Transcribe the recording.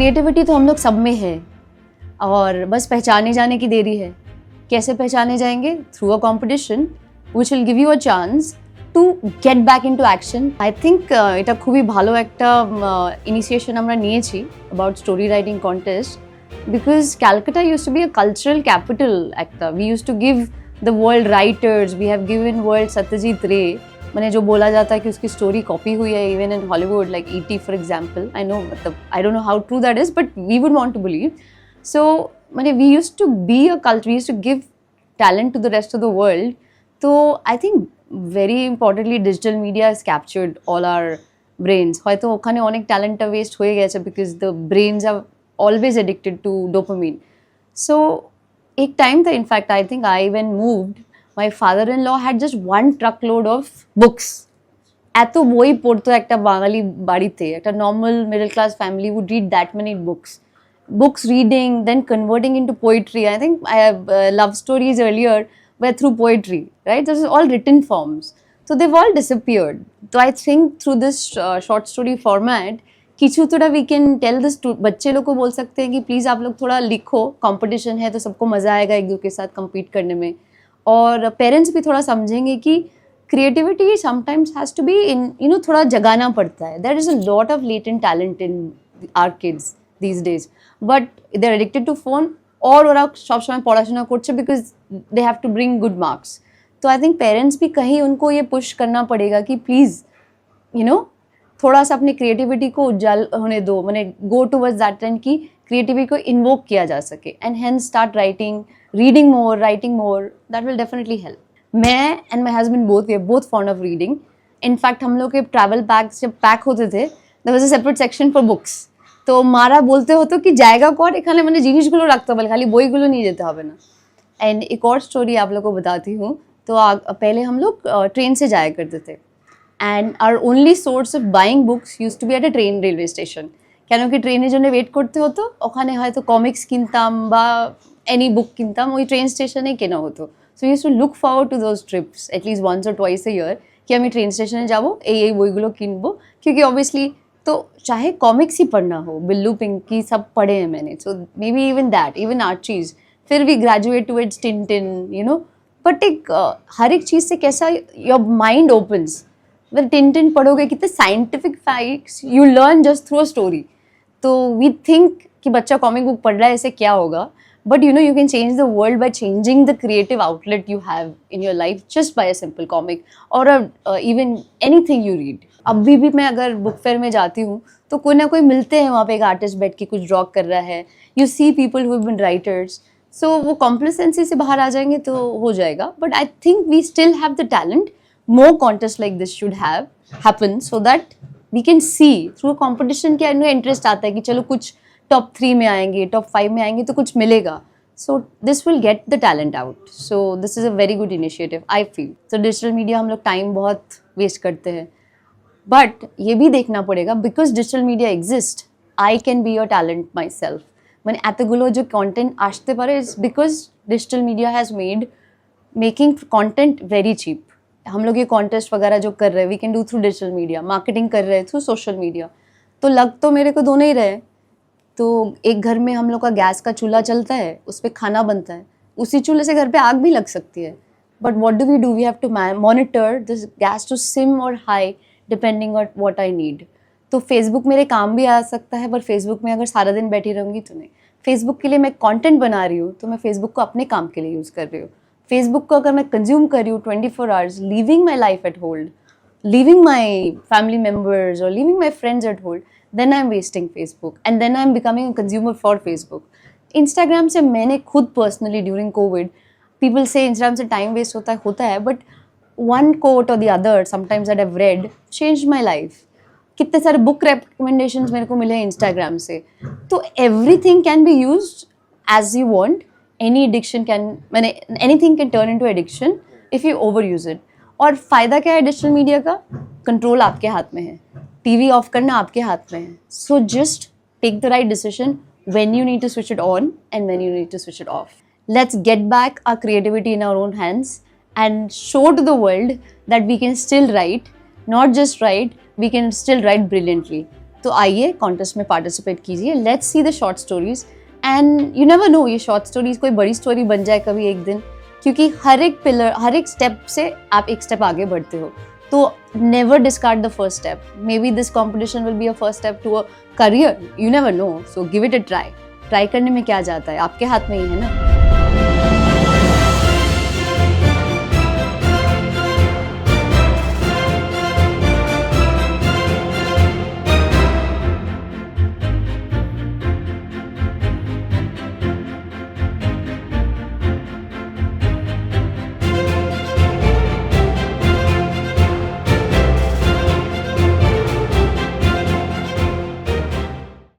Creativity तो हम लोग सब में है और बस पहचाने जाने की देरी है। कैसे पहचाने जाएंगे? Through a competition which will give you a chance to get back into action. I think এটা খুবই ভালো একটা ইনিশিয়েশন আমরা নিয়েছি about story writing contest because Calcutta used to be a cultural capital একটা. We used to give the world writers, we have given world Satyajit Ray, मैंने जो बोला जाता है कि उसकी स्टोरी कॉपी हुई है even in Hollywood like E.T. for example. I know मतलब I don't know how true that is but we would want to believe. So मैंने we used to be a culture, we used to give talent to the rest of the world. So I think very importantly digital media has captured all our brains. হয়তো ওখানে অনেক ট্যালেন্টটা West হয়ে গেছে because the brains are always addicted to dopamine. So एक time था, in fact I think I when moved my father-in-law had just one truckload of books. এত বই পড়তো একটা বাঙালি বাড়িতে, একটা normal middle class family would read that many books reading, then converting into poetry. I think I have love stories earlier were through poetry, right? This is all written forms. So they've all disappeared. So I think through this short story format, किछु थोड़ा we can tell this to बच्चे लोग को बोल सकते हैं कि please आप लोग थोड़ा लिखो, कंपटीशन है तो सबको मज़ा आएगा एक दूसरे के साथ compete करने में. और पेरेंट्स भी थोड़ा समझेंगे कि creativity sometimes has to be in, you know, थोड़ा जगाना पड़ता है. There is a lot of latent talent in our kids these days, but they're addicted to phone. और ওরা সবসময় পড়াশোনা করছে because they have to bring good marks. तो I think parents भी कहीं उनको ये push करना पड़ेगा कि please, you know, थोड़ा सा अपनी creativity को उजाल होने दो, मैंने go towards that trend कि creativity को invoke किया जा सके and hence start writing, reading more, writing more. That will definitely help. मैं and my husband both, we are both fond of reading. In fact हम लोग के travel bags जब pack होते थे, there was a separate section for books. তো মারা বলতে হতো কি জায়গা কর এখানে, মানে জিনিসগুলো রাখতে হবে, খালি বইগুলো নিয়ে যেতে হবে না। एंड एक और स्टोरी आप लोग को बताती हूँ। तो पहले हम लोग ट्रेन से जाया करते थे and our only source of buying books use to be at a train railway station. কেন কি ট্রেনের জন্য ওয়েট করতে হতো, ওখানে হয়তো কমিক্স কিনতাম বা এনি বুক কিনতাম, ওই ট্রেন স্টেশনেই কেনা হতো। So use to look forward to those trips at least once और ट्वाइस अ ईयर कि আমি ট্রেন স্টেশনে যাবো, এই বইগুলো কিনবো, क्योंकि ऑब्वियसली तो चाहे कॉमिक्स ही पढ़ना हो, बिल्लू पिंकी सब पढ़े हैं मैंने, so maybe even that, even Archies, फिर we graduate towards Tintin, you know. But एक हर एक चीज़ से कैसा योर माइंड ओपन्स। अगर टिंटिन पढ़ोगे, कितने scientific facts you learn just through a story. तो वी थिंक कि बच्चा कॉमिक बुक पढ़ रहा है, ऐसे क्या होगा, but you know you can change the world by changing the creative outlet you have in your life just by a simple comic और इवन एनीथिंग यू रीड। अभी भी मैं अगर बुक फेयर में जाती हूँ तो कोई ना कोई मिलते हैं वहाँ पे, एक आर्टिस्ट बैठ के कुछ ड्रॉ कर रहा है, you see people who have been writers. So वो कॉम्प्लेसेंसी से बाहर आ जाएंगे तो हो जाएगा, but I think we still have the talent. More contest like this should have happen so that we can see through competition के अंदर इंटरेस्ट आता है कि चलो कुछ टॉप 3 में आएंगे, टॉप 5 में आएंगे तो कुछ मिलेगा। So this will get the talent out. So this is a very good initiative I feel. तो डिजिटल मीडिया हम लोग टाइम बहुत वेस्ट करते हैं, बट ये भी देखना पड़ेगा because digital media exist, I can be your talent myself. मैंने एतगुलो जो कॉन्टेंट আসতে পারে is because digital media has made making content very cheap. हम लोग ये कॉन्टेस्ट वगैरह जो कर रहे हैं we can do through digital media, marketing कर रहे हैं थ्रू सोशल मीडिया। तो लग तो मेरे को दोनों ही रहे। तो एक घर में हम लोग का गैस का चूल्हा चलता है, उस पर खाना बनता है, उसी चूल्हे से घर पे आग भी लग सकती है। But what do we have to monitor this gas to sim और high depending on what I need. तो फेसबुक मेरे काम भी आ सकता है, पर फेसबुक में अगर सारा दिन बैठी रहूँगी तो नहीं। फेसबुक के लिए मैं कंटेंट बना रही हूँ तो मैं फेसबुक को अपने काम के लिए यूज़ कर रही हूँ। फेसबुक को अगर मैं कंज्यूम कर रही हूँ 24 hours, leaving my life at hold, leaving my family members और leaving my friends at hold, then I am wasting Facebook and then I am becoming a consumer for Facebook. Instagram से मैंने खुद personally during Covid, people से Instagram से time waste होता है, but one quote or the other sometimes that I've read changed my life. कितने सारे book recommendations मेरे को मिले हैं इंस्टाग्राम से। तो everything can be used as you want. Any addiction can, मैंने anything can turn into addiction if you overuse it. और फ़ायदा क्या है डिजिटल मीडिया का? कंट्रोल आपके हाथ में है, टीवी ऑफ करना आपके हाथ में है। So just take the right decision when you need to switch it on and when you need to switch it off. Let's get back our creativity in our own hands and show to the world that we can still write, not just write, we can still write brilliantly. तो आइए contest में participate कीजिए, let's see the short stories and you never no, ये short stories कोई बड़ी story बन जाए कभी एक दिन, क्योंकि हर एक पिलर, हर एक स्टेप से आप एक स्टेप आगे बढ़ते हो। तो never discard the first step, maybe this competition will be a first step to a career, you never know, so give it a try. Try करने में क्या जाता है, आपके हाथ में ही है ना।